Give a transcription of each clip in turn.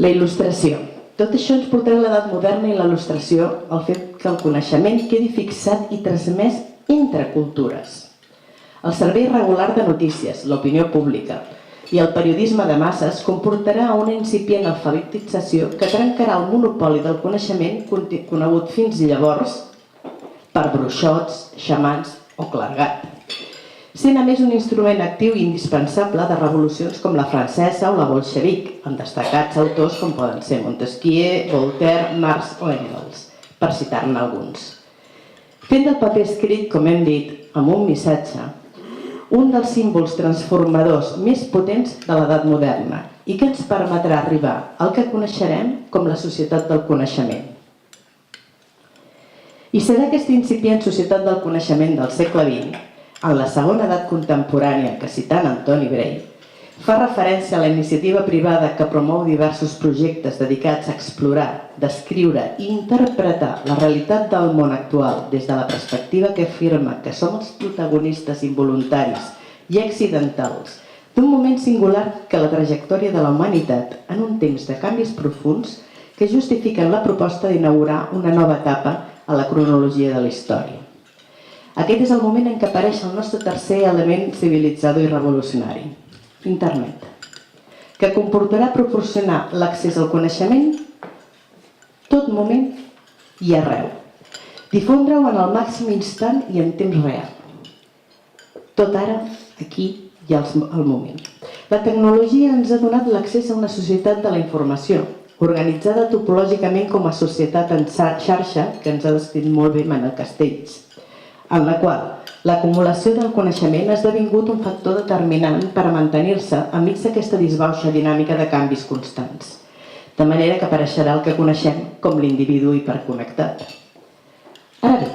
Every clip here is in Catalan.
La il·lustració. Tot això ens portarà a l'edat moderna i la il·lustració, el fet que el coneixement quedi fixat i transmès entre cultures. El servei regular de notícies, l'opinió pública i el periodisme de masses comportarà una incipient alfabetització que trencarà el monopoli del coneixement conegut fins llavors per bruixots, xamans o clergat, sent a més un instrument actiu i indispensable de revolucions com la francesa o la bolxevic, amb destacats autors com poden ser Montesquieu, Voltaire, Marx o Engels, per citar-ne alguns. Fent del paper escrit, com hem dit, amb un missatge, un dels símbols transformadors més potents de l'edat moderna i que ens permetrà arribar al que coneixerem com la societat del coneixement. I serà aquesta incipient societat del coneixement del segle XX, en la segona edat contemporània que, citant Antoni Bray, fa referència a la iniciativa privada que promou diversos projectes dedicats a explorar, descriure i interpretar la realitat del món actual des de la perspectiva que afirma que som els protagonistes involuntaris i accidentals d'un moment singular que la trajectòria de la humanitat en un temps de canvis profunds que justifiquen la proposta d'inaugurar una nova etapa a la cronologia de la història. Aquest és el moment en què apareix el nostre tercer element civilitzador i revolucionari, Internet, que comportarà proporcionar l'accés al coneixement tot moment i arreu, difondre-ho en el màxim instant i en temps real. Tot ara, aquí i al moment. La tecnologia ens ha donat l'accés a una societat de la informació, organitzada topològicament com a societat en xarxa, que ens ha descrit molt bé Manel Castells, en la qual l'acumulació del coneixement ha esdevingut un factor determinant per a mantenir-se enmig d'aquesta disbauxa dinàmica de canvis constants, de manera que apareixerà el que coneixem com l'individu hiperconnectat. Ara bé,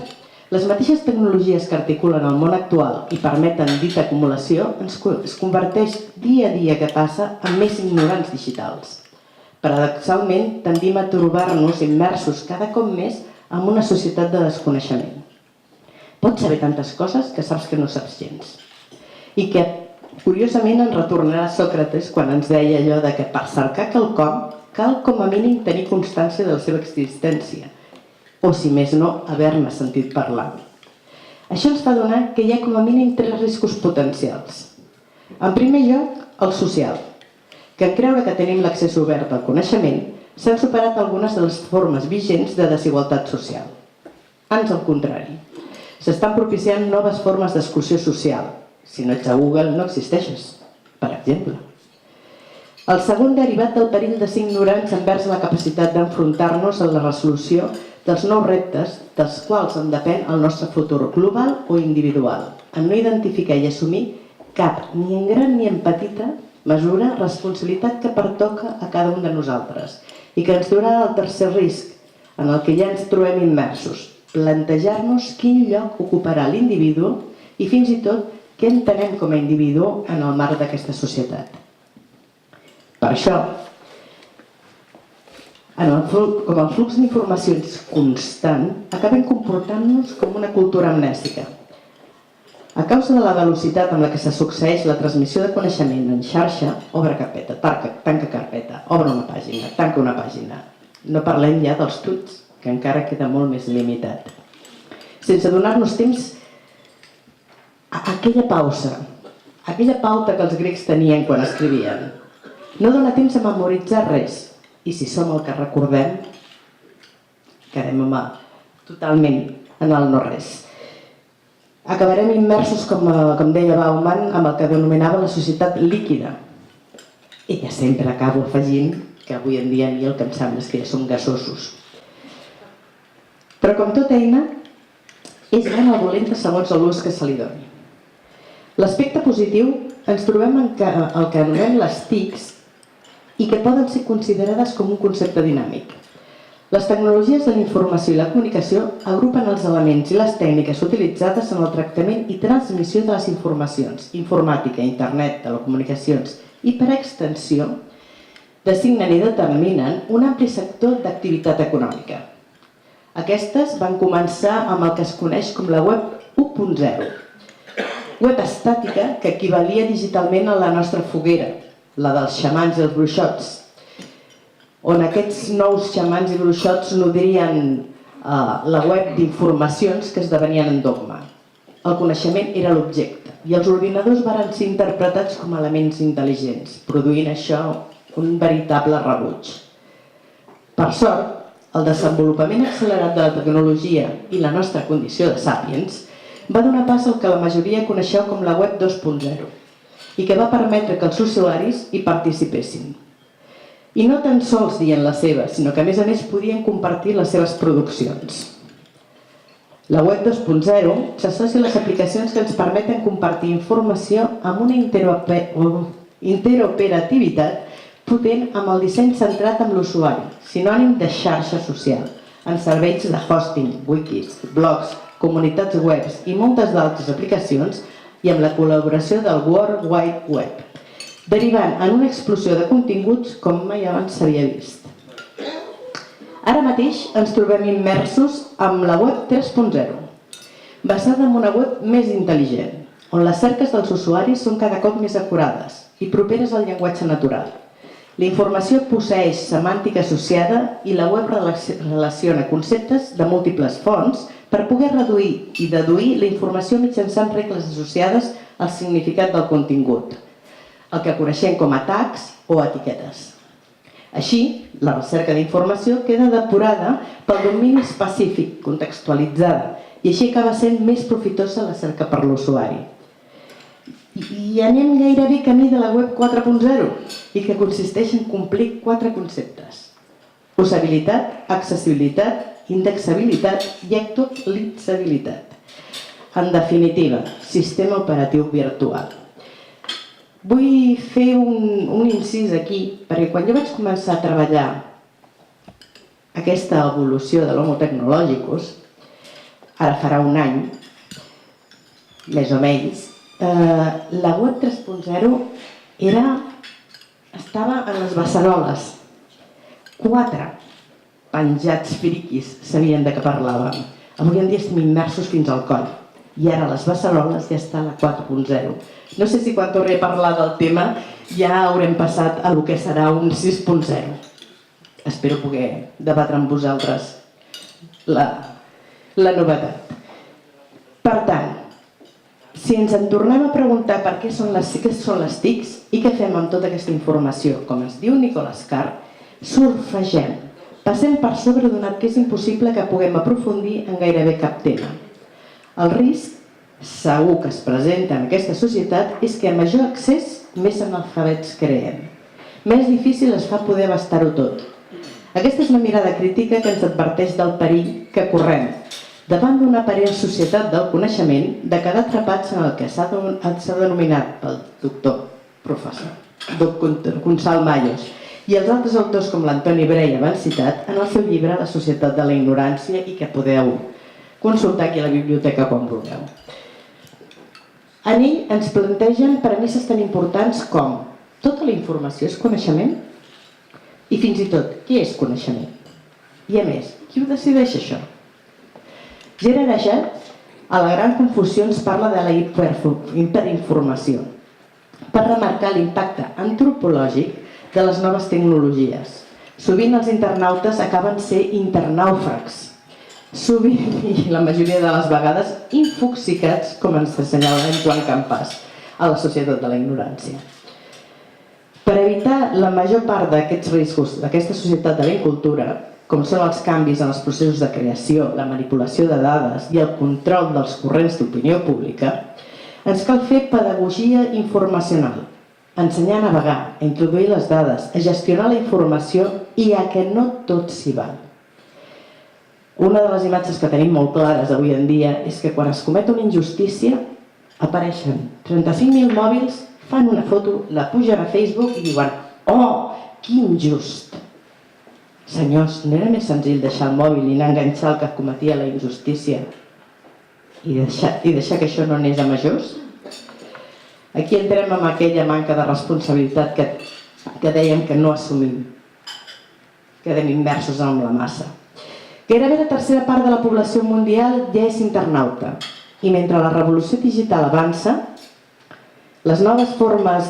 les mateixes tecnologies que articulen el món actual i permeten dita acumulació es converteix dia a dia que passa en més ignorants digitals. Paradoxalment, tendim a trobar-nos immersos cada cop més en una societat de desconeixement. Pots saber tantes coses que saps que no saps gens. I que, curiosament, ens retornarà Sòcrates quan ens deia allò de que per cercar quelcom cal com a mínim tenir constància de la seva existència, o si més no, haver-ne sentit parlar. Això ens fa adonar que hi ha com a mínim tres riscos potencials. En primer lloc, el social, que en creure que tenim l'accés obert al coneixement s'han superat algunes de les formes vigents de desigualtat social. Ans al contrari. S'estan propiciant noves formes d'exclusió social. Si no ets a Google, no existeixes, per exemple. El segon derivat del perill de ser ignorants envers la capacitat d'enfrontar-nos a la resolució dels nous reptes dels quals en depèn el nostre futur global o individual, en no identificar i assumir cap, ni en gran ni en petita, mesura, responsabilitat que pertoca a cada un de nosaltres i que ens durà al tercer risc, en el que ja ens trobem immersos, plantejar-nos quin lloc ocuparà l'individu i fins i tot què entenem com a individu en el marc d'aquesta societat. Per això, com el flux d'informació és constant, acabem comportant-nos com una cultura amnèsica. A causa de la velocitat amb la que se succeeix la transmissió de coneixement en xarxa, obre carpeta, tanca carpeta, obre una pàgina, tanca una pàgina. No parlem ja dels tuits, que encara queda molt més limitat. Sense donar-nos temps a aquella pausa, aquella pauta que els grecs tenien quan escrivien. No dona temps a memoritzar res, i si som el que recordem, quedem totalment en el no-res. Acabarem immersos, com deia Bauman, amb el que denominava la societat líquida. I ja sempre acabo afegint que avui en dia a mi el que em sembla és que ja som gasosos. Però com tota eina, és bona o dolenta segons l'ús que se li doni. L'aspecte positiu ens trobem en el que anomenem les TICs i que poden ser considerades com un concepte dinàmic. Les tecnologies de la informació i la comunicació agrupen els elements i les tècniques utilitzades en el tractament i transmissió de les informacions, informàtica, internet, telecomunicacions i, per extensió, designen i determinen un ampli sector d'activitat econòmica. Aquestes van començar amb el que es coneix com la web 1.0. Web estàtica que equivalia digitalment a la nostra foguera, la dels xamans i els bruixots. on aquests nous xamans i bruixots nodrien la web d'informacions que esdevenien en dogma. El coneixement era l'objecte i els ordinadors varen ser interpretats com a elements intel·ligents, produint això un veritable rebuig. Per sort, el desenvolupament accelerat de la tecnologia i la nostra condició de sàpiens va donar pas al que la majoria coneixeu com la web 2.0 i que va permetre que els usuaris hi participessin. I no tan sols dient la seva, sinó que a més podien compartir les seves produccions. La web 2.0 s'associa a les aplicacions que ens permeten compartir informació amb una interoperativitat potent amb el disseny centrat en l'usuari, sinònim de xarxa social, en serveis de hosting, wikis, blogs, comunitats webs i moltes d'altres aplicacions i amb la col·laboració del World Wide Web, derivant en una explosió de continguts com mai abans s'havia vist. Ara mateix ens trobem immersos amb la web 3.0, basada en una web més intel·ligent, on les cerques dels usuaris són cada cop més acurades i properes al llenguatge natural. La informació posseeix semàntica associada i la web relaciona conceptes de múltiples fonts per poder reduir i deduir la informació mitjançant regles associades al significat del contingut, el que coneixem com a tags o etiquetes. Així, la recerca d'informació queda depurada pel domini específic, contextualitzada, i així acaba sent més profitosa la cerca per l'usuari. I anem gairebé camí de la web 4.0, i que consisteix en complir 4 conceptes: usabilitat, accessibilitat, indexabilitat i actualitzabilitat. En definitiva, sistema operatiu virtual. Vull fer un incís aquí, perquè quan jo vaig començar a treballar aquesta evolució de l'Homo Technologicus, ara farà un any, més o menys, la web 3.0 estava en les beceroles. 4 penjats friquis sabien de què parlàvem. Avui en dia estem immersos fins al coll. I ara a les beceroles ja està la 4.0. No sé si quan torni a parlar del tema ja haurem passat a lo que serà un 6.0. Espero poder debatre amb vosaltres la novetat. Per tant, si ens en tornem a preguntar per què són les TICs i què fem amb tota aquesta informació, com es diu Nicolas Carr, surfegem, passem per sobre donat que és impossible que puguem aprofundir en gairebé cap tema. El risc segur que es presenta en aquesta societat és que a major accés, més analfabets creem. Més difícil es fa poder abastar-ho tot. Aquesta és una mirada crítica que ens adverteix del perill que correm davant d'una aparent societat del coneixement de quedar atrapats en el que s'ha denominat pel doctor Gonçal Mayos i els altres autors com l'Antoni Bray abans citat en el seu llibre La societat de la ignorància i que podeu consultar aquí a la biblioteca quan vulgueu. En ell ens plantegen premisses tan importants com tota la informació és coneixement? I fins i tot, què és coneixement? I a més, qui ho decideix això? Gerard Ajat, a la Gran Confusió, ens parla de la hiperinformació per remarcar l'impacte antropològic de les noves tecnologies. Sovint els internautes acaben sent internàufrags, sovint i la majoria de les vegades infoxicats, com ens assenyala en Joan Campàs, a la societat de la ignorància. Per evitar la major part d'aquests riscos d'aquesta societat de la incultura, com són els canvis en els processos de creació, la manipulació de dades i el control dels corrents d'opinió pública, ens cal fer pedagogia informacional, ensenyar a navegar, a introduir les dades, a gestionar la informació i a que no tot s'hi val. Una de les imatges que tenim molt clares avui en dia és que quan es comet una injustícia apareixen 35.000 mòbils, fan una foto, la pugen a Facebook i diuen «Oh, que injust!». Senyors, no era més senzill deixar el mòbil i anar a enganxar el que cometia la injustícia i deixar que això no anés a majors? Aquí entrem amb aquella manca de responsabilitat que dèiem que no assumim. Quedem immersos en la massa. Gairebé la tercera part de la població mundial ja és internauta i mentre la revolució digital avança, les noves formes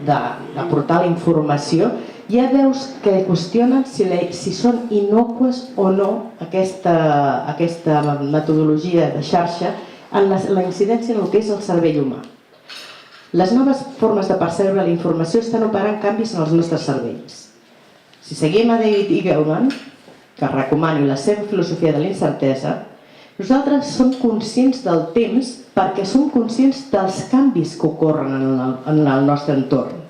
d'aportar la informació hi ha veus que qüestionen si són innòcues o no aquesta metodologia de xarxa en la incidència en el que és el cervell humà. Les noves formes de percebre la informació estan operant canvis en els nostres cervells. Si seguim a David Eagleman, que recomano, i la seva filosofia de l'incertesa, nosaltres som conscients del temps perquè som conscients dels canvis que ocorren en el nostre entorn.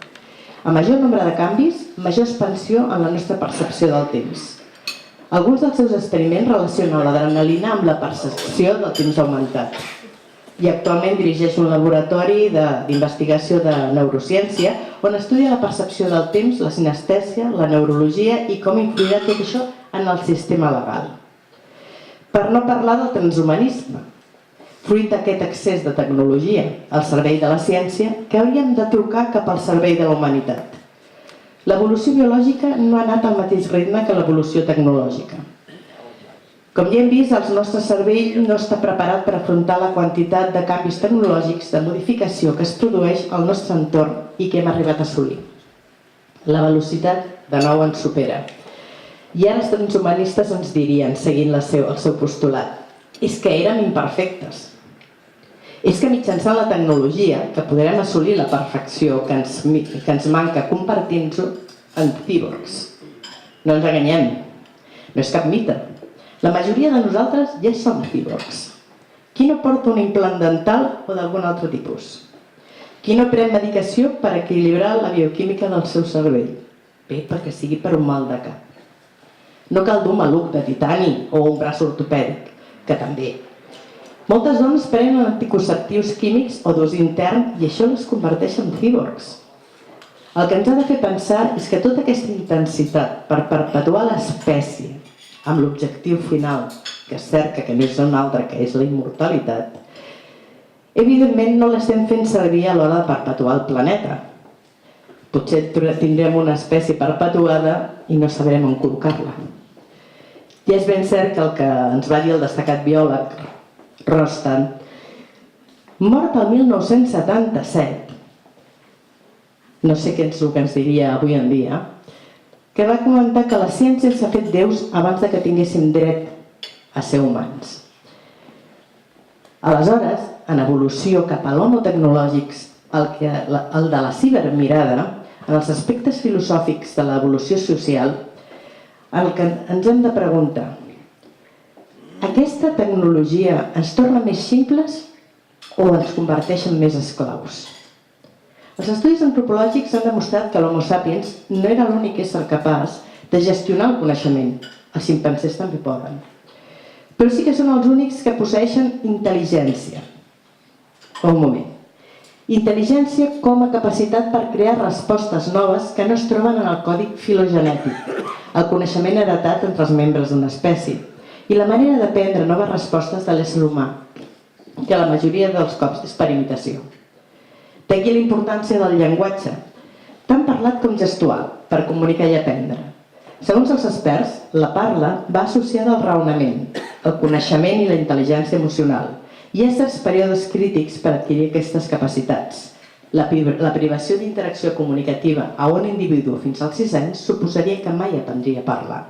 A major nombre de canvis, major expansió en la nostra percepció del temps. Alguns dels seus experiments relacionen l'adrenalina amb la percepció del temps augmentat. I actualment dirigeix un laboratori d'investigació de neurociència on estudia la percepció del temps, la sinestèsia, la neurologia i com influirà tot això en el sistema legal. Per no parlar del transhumanisme, fruit d'aquest excés de tecnologia al servei de la ciència que hauríem de trucar cap al servei de la humanitat. L'evolució biològica no ha anat al mateix ritme que l'evolució tecnològica. Com ja hem vist, el nostre cervell no està preparat per afrontar la quantitat de canvis tecnològics de modificació que es produeix al nostre entorn i que hem arribat a assolir. La velocitat, de nou, ens supera. I ara els transhumanistes ens dirien, seguint el seu postulat, és que érem imperfectes. És que mitjançant la tecnologia que podrem assolir la perfecció que ens manca compartint-ho en cíborgs. No ens enganyem, no és cap mite. La majoria de nosaltres ja som cíborgs. Qui no porta un implant dental o d'algun altre tipus? Qui no pren medicació per equilibrar la bioquímica del seu cervell? Bé, perquè sigui per un mal de cap. No cal dur maluc de titani o un braç ortopèdic, que també. Moltes dones prenen anticonceptius químics o d'ús intern i això les converteix en cíborgs. El que ens ha de fer pensar és que tota aquesta intensitat per perpetuar l'espècie amb l'objectiu final que es cerca, que no és un altre, que és la immortalitat, evidentment no l'estem fent servir a l'hora de perpetuar el planeta. Potser tindrem una espècie perpetuada i no sabrem on col·locar-la. I és ben cert que el que ens va dir el destacat biòleg Rostand, mort el 1977, no sé què és el que ens diria avui en dia, que va comentar que la ciència s'ha fet déus abans que tinguéssim dret a ser humans. Aleshores, en evolució cap a l'homo tecnològics, el de la cibermirada, en els aspectes filosòfics de l'evolució social, el que ens hem de preguntar, aquesta tecnologia ens torna més simples o ens converteix en més esclaus? Els estudis antropològics han demostrat que l'Homo sapiens no era l'únic ésser capaç de gestionar el coneixement. Els ximpanzés també poden. Però sí que són els únics que posseeixen intel·ligència. Un moment. Intel·ligència com a capacitat per crear respostes noves que no es troben en el codi filogenètic, el coneixement heretat entre els membres d'una espècie, i la manera de prendre noves respostes de l'ésser humà, que la majoria dels cops és per imitació. D'aquí la importància del llenguatge, tant parlat com gestual, per comunicar i aprendre. Segons els experts, la parla va associada al raonament, el coneixement i la intel·ligència emocional, i hi ha certs períodes crítics per adquirir aquestes capacitats. La privació d'interacció comunicativa a un individu fins als 6 anys suposaria que mai aprendria a parlar.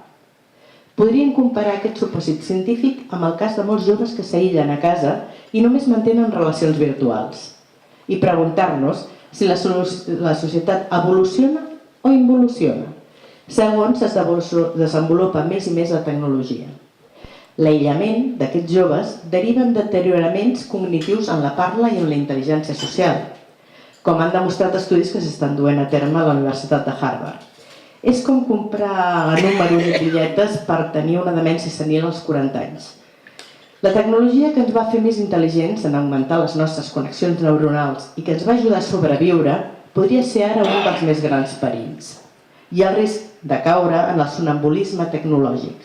Podríem comparar aquest supòsit científic amb el cas de molts joves que s'aïllen a casa i només mantenen relacions virtuals i preguntar-nos si la societat evoluciona o involuciona, segons es desenvolupa més i més la tecnologia. L'aïllament d'aquests joves deriva en deterioraments cognitius en la parla i en la intel·ligència social, com han demostrat estudis que s'estan duent a terme a la Universitat de Harvard. És com comprar números i bitlletes per tenir una demència senil als 40 anys. La tecnologia que ens va fer més intel·ligents en augmentar les nostres connexions neuronals i que ens va ajudar a sobreviure podria ser ara un dels més grans perills. Hi ha el risc de caure en el sonambulisme tecnològic.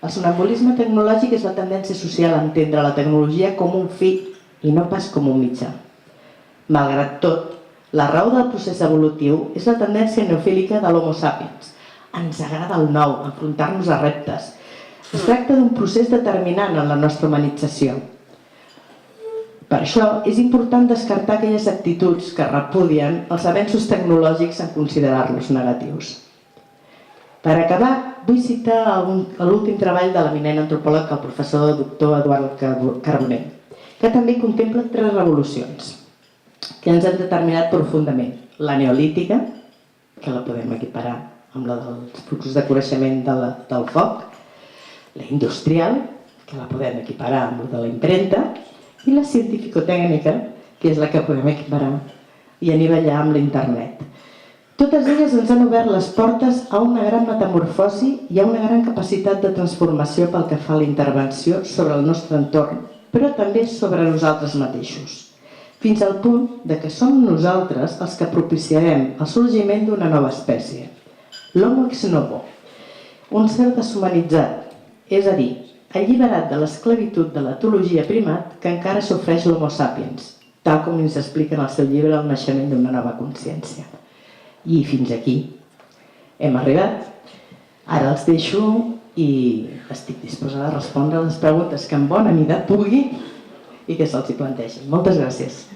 El sonambulisme tecnològic és la tendència social a entendre la tecnologia com un fi i no pas com un mitjà. Malgrat tot, la raó del procés evolutiu és la tendència neofílica de l'Homo sapiens. Ens agrada el nou, enfrontar-nos a reptes. Es tracta d'un procés determinant en la nostra humanització. Per això és important descartar aquelles actituds que repudien els avenços tecnològics en considerar-los negatius. Per acabar, vull citar l'últim treball de l'eminent antropòleg, el professor doctor Eduard Carbonell, que també contempla 3 revolucions que ens han determinat profundament. La neolítica, que la podem equiparar amb la dels fluxos de coneixement del foc, la industrial, que la podem equiparar amb la de la impremta, i la científico-tècnica, que és la que podem equiparar i anivellar amb l'internet. Totes elles ens han obert les portes a una gran metamorfosi i a una gran capacitat de transformació pel que fa a la intervenció sobre el nostre entorn, però també sobre nosaltres mateixos, fins al punt que som nosaltres els que propiciarem el sorgiment d'una nova espècie, l'Homo ex novo, un ser deshumanitzat, és a dir, alliberat de l'esclavitud de l'etologia primat que encara sofreix l'Homo sapiens, tal com ens explica en el seu llibre El naixement d'una nova consciència. I fins aquí hem arribat. Ara els deixo i estic disposada a respondre les preguntes que en bona mida pugui i que se'ls hi planteixin. Moltes gràcies.